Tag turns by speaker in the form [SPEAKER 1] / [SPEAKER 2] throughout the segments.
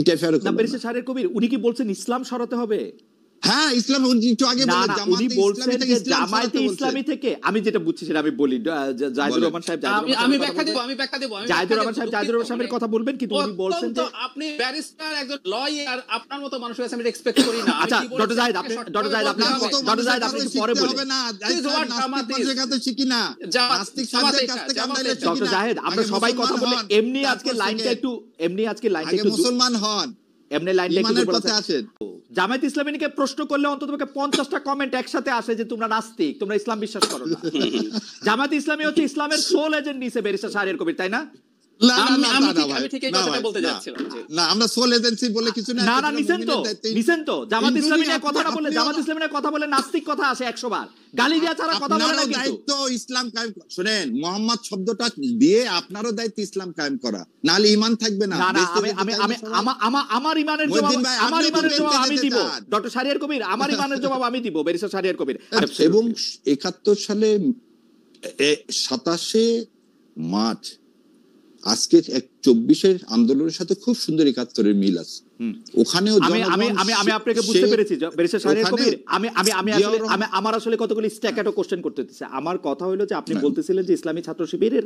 [SPEAKER 1] Interfere
[SPEAKER 2] না barrister Shahriar Kabir উনি কি বলছেন ইসলাম সরাতে হবে?
[SPEAKER 1] হ্যাঁ, ইসলাম একটু আগে বললেন
[SPEAKER 2] জামায়াতে ইসলামী থেকে আমি যেটা বুঝছি সেটা আমি বলি। জাহিদুর রহমান সাহেব
[SPEAKER 3] আমি ব্যাখ্যা দেব
[SPEAKER 2] জাহিদুর রহমান সাহেবের কথা বলবেন, কিন্তু উনি বলছেন যে
[SPEAKER 3] আপনি ব্যারিস্টার একজন লয়ার, আপনার মতো মানুষের কাছে আমি এক্সপেক্ট করি না।
[SPEAKER 2] আচ্ছা ডক্টর জাহিদ আপনি পরে বলবেন
[SPEAKER 1] না, নাস্তিকদের কাছে শিখি না, নাস্তিক সাহেবদের কাছ থেকে আমরা শিখি না।
[SPEAKER 2] ডক্টর জাহিদ আমরা সবাই কথা বলে এমনি আজকে লাইনটা একটু
[SPEAKER 1] মুসলমান হন,
[SPEAKER 2] এমনি লাইনটা একটু বলতে
[SPEAKER 1] আসেন।
[SPEAKER 2] জামায়াত ইসলামীকে প্রশ্ন করলে অন্তত 50টা কমেন্ট একসাথে আসে যে তোমরা নাস্তিক, তোমরা ইসলাম বিশ্বাস করো না। জামায়াত ইসলামী হচ্ছে ইসলামের সোল এজেন্ট নিছে ব্যারিস্টার শাহরিয়ার কবির, তাই না?
[SPEAKER 3] আমি ঠিক এই কথাটা বলতে যাচ্ছিলাম
[SPEAKER 1] না, আমরা সোল এজেন্সি বলে কিছু না।
[SPEAKER 2] না নিছেন তো জামায়াত ইসলামী নিয়ে কথা না বলে, জামায়াত ইসলামী নিয়ে কথা বলে নাস্তিক কথা আসে 100 বার, গালি দেয়া ছাড়া কথা বলে না। কিন্তু
[SPEAKER 1] দায়িত্ব ইসলাম কায়েম, শুনেন মোহাম্মদ শব্দটা দিয়ে আপনারও দায়িত্ব ইসলাম কায়েম করা, নালে ঈমান থাকবে না।
[SPEAKER 2] আমার ঈমানের জবাব আমি দিব ডক্টর শাহরিয়ার কবির, আমার ঈমানের জবাব আমি দিব ব্যারিস্টার শাহরিয়ার কবির।
[SPEAKER 1] এবং 71 সালে 27শে মার্চ আজকে 24-এর আন্দোলনের সাথে খুব সুন্দর 71-এর মিল আছে। ওখানেও
[SPEAKER 2] আমি আপনাকে বুঝতে পেরেছি ব্যারিস্টার শাহরিয়ার কবির। আমার আসলে কতগুলো স্ট্যাকেটো কোশ্চেন করতে হচ্ছে। আমার কথা হলো যে আপনি বলতেছিলেন যে ইসলামী ছাত্র শিবিরের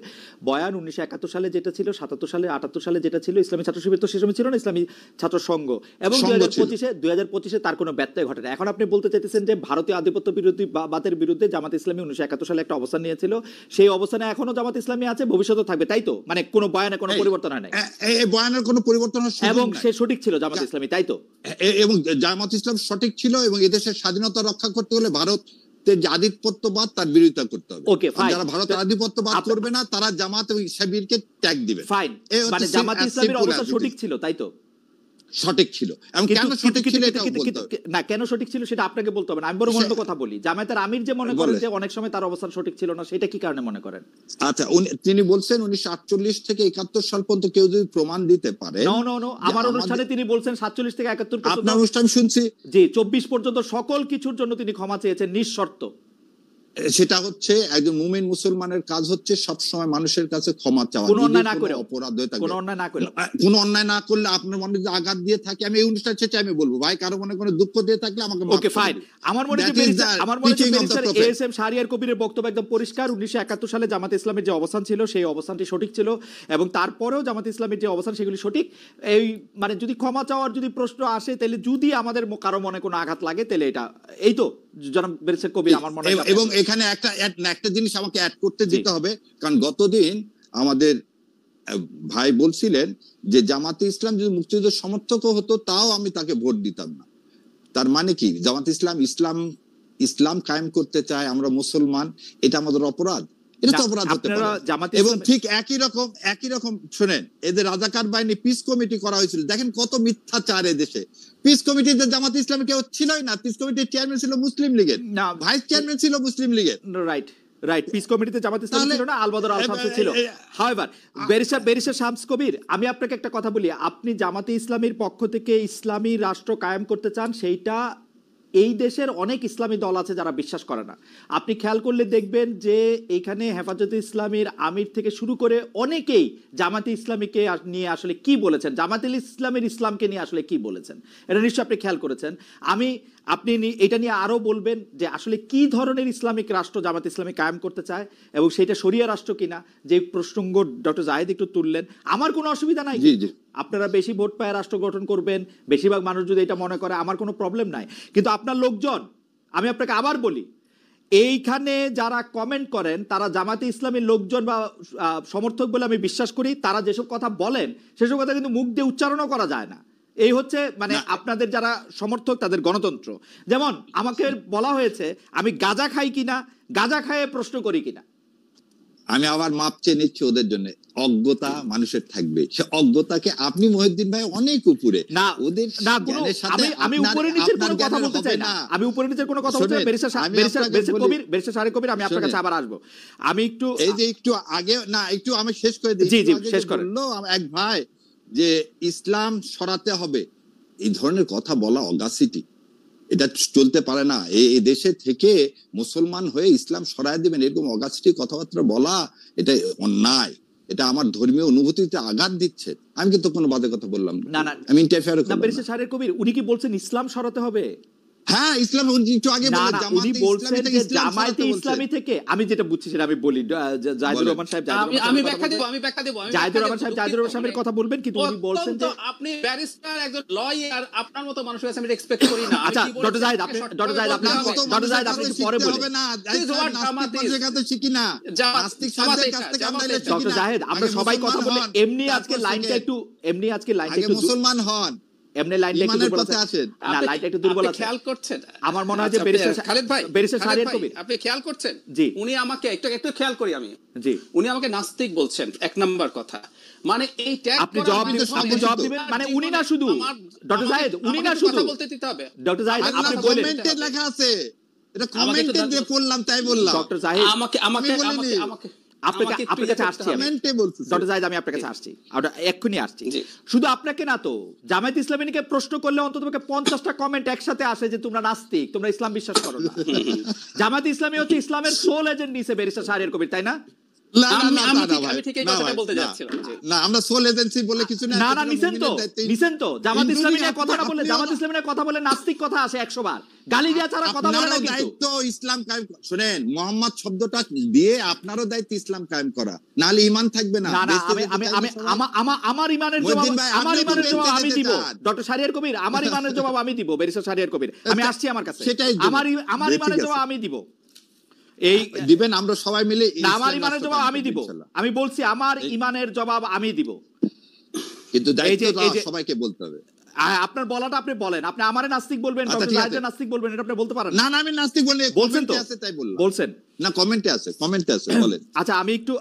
[SPEAKER 2] বয়ান 1971 সালে যেটা ছিল, 77 সালে 78 সালে যেটা ছিল, ইসলামী ছাত্র শিবির তো সে সময় ছিল না, ইসলামী ছাত্র সংঘ, এবং 2025-এ তার কোনো ব্যত্যয় ঘটে না। এখন আপনি বলতে চাইতেছেন যে ভারতীয় আধিপত্য বিরোধী বাতের বিরুদ্ধে জামাত ইসলামী 1971 সালে একটা অবস্থান নিয়েছিল, সেই অবস্থানে এখনো জামাত ইসলামী আছে, ভবিষ্যতে থাকবে, তাই তো? মানে কোনো বয়ানে কোনো পরিবর্তন হয় না,
[SPEAKER 1] এই বয়ানের কোনো পরিবর্তন হয়,
[SPEAKER 2] এবং সে সঠিক ছিল জামাত ইসলামী, তাই তো?
[SPEAKER 1] এবং জামাত ইসলাম সঠিক ছিল, এবং এদেশের স্বাধীনতা রক্ষা করতে হলে ভারতের যে আধিপত্যবাদ তার বিরোধিতা করতে হবে। যারা ভারতের আধিপত্যবাদ করবে না তারা জামাত এবং শিবিরকে ট্যাগ দিবে।
[SPEAKER 2] ফাইন, মানে জামাত ইসলামের অবস্থা সঠিক ছিল, তাই তো?
[SPEAKER 1] সঠিক ছিল। এবং কেন সঠিক ছিল
[SPEAKER 2] না, কেন সঠিক ছিল সেটা আপনাকে বলতে হবে না, আমি বরং অন্য কথা বলি। জামায়াতের আমির যে মনে করেন যে অনেক সময় তার অবস্থান সঠিক ছিল না, সেটা কি কারণে মনে করেন?
[SPEAKER 1] আচ্ছা, তিনি বলছেন 1948 থেকে 71 সাল পর্যন্ত কেউ যদি প্রমাণ দিতে পারে।
[SPEAKER 2] আমার অনুষ্ঠানে তিনি বলছেন 47 থেকে 71 পর্যন্ত।
[SPEAKER 1] আপনার অনুষ্ঠান শুনছি,
[SPEAKER 2] জি 24 পর্যন্ত সকল কিছুর জন্য তিনি ক্ষমা চেয়েছেন নিঃশর্ত।
[SPEAKER 1] সেটা হচ্ছে একজন মুমিন মুসলমানের কাজ হচ্ছে সব সময় মানুষের কাছে ক্ষমা চাওয়া,
[SPEAKER 2] কোনো অন্যায় না করে,
[SPEAKER 1] অপরাধ হয়ে থাকে,
[SPEAKER 2] কোনো অন্যায় না করে,
[SPEAKER 1] কোনো অন্যায় না করলে আপনার মনে যদি আঘাত দিয়ে থাকে, আমি এই অনুষ্ঠান শেষে আমি বলবো ভাই কারো মনে কোনো দুঃখ দিয়ে থাকলে আমাকে
[SPEAKER 2] ওকে ফাইন। আমার মনে হয় ব্যারিস্টার এএসএম শাহরিয়ার কবিরের বক্তব্য একদম পরিষ্কার। 1971 সালে জামাত ইসলামের যে অবস্থান ছিল সেই অবস্থানটি সঠিক ছিল, এবং তারপরেও জামাত ইসলামের যে অবস্থান সেগুলি সঠিক। এই মানে যদি ক্ষমা চাওয়ার যদি প্রশ্ন আসে, তাহলে যদি আমাদের কারো মনে কোনো আঘাত লাগে, তাহলে এটা এই তো জনাব ব্যারিস্টার কবির আমার মনে হয়।
[SPEAKER 1] এবং এখানে একটা জিনিস আমাকে অ্যাড করতে দিতে হবে, কারণ গতদিন আমাদের ভাই বলছিলেন যে জামাতে ইসলাম যদি মুক্তিযুদ্ধের সমর্থক হতো তাও আমি তাকে ভোট দিতাম না। তার মানে কি? জামাতে ইসলাম কায়েম করতে চায়, আমরা মুসলমান, এটা আমাদের অপরাধ? এটা তো অপরাধ হতে পারে। এবং ঠিক একই রকম শুনেন, এদের রাজাকার বাহিনী পিস কমিটি করা হয়েছিল, দেখেন কত মিথ্যাচার এদেশে। পিস কমিটিতে জামাত ইসলামী কেউ ছিলই না, পিস কমিটির চেয়ারম্যান ছিল মুসলিম লীগের, ভাইস চেয়ারম্যান ছিল মুসলিম লীগের।
[SPEAKER 2] রাইট, পিস কমিটিতে জামাত ইসলামী ছিল না, আলবদর আল শামস ছিল। হাওয়েভার ব্যারিস্টার শামস কবির, আমি আপনাকে একটা কথা বলি, আপনি জামাতে ইসলামীর পক্ষ থেকে ইসলামী রাষ্ট্র কায়েম করতে চান, সেইটা এই দেশের অনেক ইসলামী দল আছে যারা বিশ্বাস করে না। আপনি খেয়াল করলে দেখবেন যে এখানে হেফাজতে ইসলামীর আমির থেকে শুরু করে অনেকেই জামাতে ইসলামীকে নিয়ে আসলে কি বলেছেন, জামাতে ইসলামের ইসলামকে নিয়ে আসলে কি বলেছেন, এটা নিশ্চয়ই আপনি খেয়াল করেছেন। আপনি এটা নিয়ে আরো বলবেন যে আসলে কি ধরনের ইসলামিক রাষ্ট্র জামাত ইসলামী কায়েম করতে চায়, এবং সেটা শরিয়া রাষ্ট্র কিনা, যে প্রসঙ্গ ডক্টর জাহিদ একটু তুললেন। আমার কোনো অসুবিধা নাই, আপনারা বেশি ভোট পায় রাষ্ট্র গঠন করবেন, বেশিরভাগ মানুষ যদি এটা মনে করে, আমার কোনো প্রবলেম নাই। কিন্তু আপনার লোকজন, আমি আপনাকে আবার বলি, এইখানে যারা কমেন্ট করেন তারা জামাতে ইসলামীর লোকজন বা সমর্থক বলে আমি বিশ্বাস করি। তারা যেসব কথা বলেন সেসব কথা কিন্তু মুখ দিয়ে উচ্চারণও করা যায় না। এই হচ্ছে মানে আপনাদের যারা সমর্থক তাদের গণতন্ত্র। যেমন আমাকে বলা হয়েছে আমি গাঁজা খাই কিনা, গাঁজা খাইয়ে প্রশ্ন করি কিনা।
[SPEAKER 1] আমি আবার মাপ চেয়ে নিচ্ছি ওদের জন্য। অজ্ঞতা মানুষের থাকবে, সে অজ্ঞতাকে আপনি মহিউদ্দিন ভাই অনেক উপরে না, ওদের না জ্ঞানের সাথে
[SPEAKER 2] আমি উপরে নিচের কোনো কথা বলতে চাই না, আমি উপরে নিচের কোনো কথা বলতে চাই। ব্যারিস্টার শাহরিয়ার কবির, আমি আপনার কাছে আবার আসবো। আমি একটু
[SPEAKER 1] এই যে একটু আগে না, একটু আমি শেষ করে দিই।
[SPEAKER 2] জি শেষ করেন।
[SPEAKER 1] এক ভাই যে ইসলাম সরাতে হবে, এই ধরনের কথা বলা অগাসিটি, এটা চলতে পারে না। এই দেশে থেকে মুসলমান হয়ে ইসলাম সরায় দিবেন এরকম অগাসিটি কথাবার্তা বলা, এটা অন্যায়। এটা আমার ধর্মীয় অনুভূতিতে আঘাত দিচ্ছে, আমি কিন্তু কোনো বাজে কথা বললাম
[SPEAKER 2] না না
[SPEAKER 1] আমি ইন্টারফেয়ার
[SPEAKER 2] না,
[SPEAKER 1] করলাম না।
[SPEAKER 2] ব্যারিস্টার শাহরিয়ার কবির উনি কি বলছেন ইসলাম সরাতে হবে?
[SPEAKER 1] হ্যাঁ, ইসলাম একটু আগে
[SPEAKER 2] না
[SPEAKER 1] বললেন
[SPEAKER 2] না, উনি
[SPEAKER 1] জামাতে
[SPEAKER 2] বলছেন
[SPEAKER 1] ইসলামী থেকে
[SPEAKER 2] যে
[SPEAKER 1] ইসলাম
[SPEAKER 2] জামায়াতে
[SPEAKER 1] সরাতে বলছেন।
[SPEAKER 2] ইসলামী থেকে, আমি যেটা বুঝছি সেটা আমি বলি, জাহিদুর রহমান সাহেব,
[SPEAKER 3] আমি ব্যাখ্যা দেব, আমি ব্যাখ্যা দেব।
[SPEAKER 2] জাহিদুর রহমান সাহেব, জাহিদুর রহমান সাহেবের কথা বলবেন, কিন্তু উনি বলছেন যে
[SPEAKER 3] আপনি ব্যারিস্টার, একজন লয়ার, আপনার মতো মানুষের কাছে আমি এক্সপেক্ট করি না।
[SPEAKER 2] আচ্ছা, ডক্টর জাহিদ, আপনি ডক্টর জাহিদ, আপনি ডক্টর জাহিদ, আপনি একটু পরে বলবেন।
[SPEAKER 1] নাস্তিকদের কাছে শিখি না, নাস্তিক সাহেবদের কাছ থেকে আমরা এটা শিখি
[SPEAKER 2] ডক্টর
[SPEAKER 1] না।
[SPEAKER 2] জাহিদ, আমরা
[SPEAKER 1] আগে
[SPEAKER 2] সবাই কথা
[SPEAKER 1] মুসলমান
[SPEAKER 2] বলে
[SPEAKER 1] হন,
[SPEAKER 2] এমনি আজকে
[SPEAKER 1] তারপর
[SPEAKER 2] লাইনটা
[SPEAKER 1] শিখেন।
[SPEAKER 2] একটু, এমনি আজকে লাইনটা
[SPEAKER 1] আগে
[SPEAKER 2] একটু
[SPEAKER 1] মুসলমান হন,
[SPEAKER 2] এমনি লাইনটা একটু
[SPEAKER 1] ইমানের
[SPEAKER 2] দুর্বল
[SPEAKER 1] পথে
[SPEAKER 2] আছে।
[SPEAKER 1] আসেন।
[SPEAKER 2] না, লাইনটা একটু দুর্বল আছে।
[SPEAKER 3] খেয়াল করছেন?
[SPEAKER 2] আমার মনে হয় যে
[SPEAKER 3] আচ্ছা,
[SPEAKER 2] ব্যারিস্টার
[SPEAKER 3] খালেদ ভাই,
[SPEAKER 2] ব্যারিস্টার
[SPEAKER 3] খালেদ
[SPEAKER 2] শাহরিয়ার
[SPEAKER 3] ভাই,
[SPEAKER 2] কবির,
[SPEAKER 3] আপনি খেয়াল করছেন?
[SPEAKER 2] জি।
[SPEAKER 3] উনি আমাকে একটু খেয়াল করি আমি।
[SPEAKER 2] জি,
[SPEAKER 3] উনি আমাকে নাস্তিক বলছেন, এক নাম্বার কথা। মানে এই ট্যাগ
[SPEAKER 2] আপনি জবাব দিবেন, আপনি জবাব দিবেন, মানে উনি না শুধু ডক্টর জাহিদ, উনি না শুধু
[SPEAKER 3] কথা বলতে দিতে হবে।
[SPEAKER 2] ডক্টর জাহিদ,
[SPEAKER 1] আল্লাহ
[SPEAKER 2] আপনি বলেন
[SPEAKER 1] কমেন্টে লেখা আছে, এটা কমেন্টে দিয়ে পড়লাম তাই বললাম।
[SPEAKER 2] ডক্টর জাহিদ,
[SPEAKER 3] আমাকে
[SPEAKER 2] আপনার কাছে আসছি আমি।
[SPEAKER 1] কমেন্টে বলছি
[SPEAKER 2] ডক্টর জাহিদ, আমি আপনার কাছে আসছি, এক্ষুনি আসছি।
[SPEAKER 3] জি।
[SPEAKER 2] শুধু আপনাকে না তো, জামায়াত ইসলামীকে প্রশ্ন করলে অন্তত 50টা কমেন্ট একসাথে আসে যে তোমরা নাস্তিক, তোমরা ইসলাম বিশ্বাস করো না। জামায়াত ইসলামী হচ্ছে ইসলামের সোল এজেন্ট নিছে ব্যারিস্টার শাহরিয়ার কবির, তাই না?
[SPEAKER 1] না না না
[SPEAKER 3] আমি
[SPEAKER 1] না
[SPEAKER 3] ঠিক-
[SPEAKER 1] ভাই,
[SPEAKER 3] আমি ঠিক এই
[SPEAKER 1] না
[SPEAKER 3] কথাটা
[SPEAKER 1] ভাই,
[SPEAKER 3] বলতে
[SPEAKER 1] না,
[SPEAKER 3] যাচ্ছিলাম, জি।
[SPEAKER 1] না, আমরা সোল এজেন্সি বলে কিছু না।
[SPEAKER 2] না না,
[SPEAKER 1] এটা
[SPEAKER 2] নিছেন তো,
[SPEAKER 1] মুমিনের দায়িত্ব।
[SPEAKER 2] নিছেন তো। জামাত
[SPEAKER 1] কিন্তু
[SPEAKER 2] ইসলামী নিয়ে
[SPEAKER 1] আপনি-
[SPEAKER 2] কথাটা বলে, জামাত ইসলামী নিয়ে কথা বলে নাস্তিক কথা আসে 100 বার, গালি দেওয়া ছাড়া কথা বলে না
[SPEAKER 1] আপনারও
[SPEAKER 2] কিন্তু।
[SPEAKER 1] দায়িত্ব ইসলাম কায়েম শুনেন, মোহাম্মদ শব্দটা দিয়ে আপনারও দায়িত্ব ইসলাম কায়েম করা, নাহলে ঈমান থাকবে না।
[SPEAKER 2] না না,
[SPEAKER 1] দেশে
[SPEAKER 2] আমি
[SPEAKER 1] যদি
[SPEAKER 2] আমি
[SPEAKER 1] কায়েম
[SPEAKER 2] আমি
[SPEAKER 1] সবাই-
[SPEAKER 2] আমা- আমা- আমার ইমানের জবাব,
[SPEAKER 1] মহিউদ্দিন ভাই,
[SPEAKER 2] আমার
[SPEAKER 1] আপনি
[SPEAKER 2] ইমানের
[SPEAKER 1] তো
[SPEAKER 2] জবাব
[SPEAKER 1] বেঁচে
[SPEAKER 2] আমি
[SPEAKER 1] যেতে
[SPEAKER 2] দিব।
[SPEAKER 1] চান।
[SPEAKER 2] ডক্টর শাহরিয়ার কবির, আমার ইমানের জবাব আমি দিব, ব্যারিস্টার শাহরিয়ার কবির, আমি আসছি আমার কাছে।
[SPEAKER 1] সেটাই দিব।
[SPEAKER 2] আমার
[SPEAKER 1] ঠিক
[SPEAKER 2] ইমানের
[SPEAKER 1] আছে।
[SPEAKER 2] জবাব আমি দিব। এই
[SPEAKER 1] দিবেন, আমরা সবাই মিলে
[SPEAKER 2] না, আমার
[SPEAKER 1] ইসলাম
[SPEAKER 2] ইমানের
[SPEAKER 1] রাষ্ট্র
[SPEAKER 2] জবাব
[SPEAKER 1] কায়েম
[SPEAKER 2] আমি
[SPEAKER 1] করব,
[SPEAKER 2] দিব।
[SPEAKER 1] ইনশাআল্লাহ।
[SPEAKER 2] আমি বলছি আমার ইমানের জবাব আমি দিব।
[SPEAKER 1] কিন্তু দায়িত্ব
[SPEAKER 2] এই যে-
[SPEAKER 1] সবাইকে বলতে হবে।
[SPEAKER 2] আপনার বলাটা আপনি বলেন, আপনি আমারে নাস্তিক বলবেন,
[SPEAKER 1] আচ্ছা,
[SPEAKER 2] ডক্টর
[SPEAKER 1] ঠিক
[SPEAKER 2] জাহিদ
[SPEAKER 1] আছে।
[SPEAKER 2] নাস্তিক বলবেন, এটা আপনি বলতে পারেন
[SPEAKER 1] না না, আমি নাস্তিক বলি,
[SPEAKER 2] বলছেন তো,
[SPEAKER 1] কমেন্টে আছে তাই বললাম।
[SPEAKER 2] বলছেন।
[SPEAKER 1] না, কমেন্টে আছে বলেন।
[SPEAKER 2] আচ্ছা, আমি একটু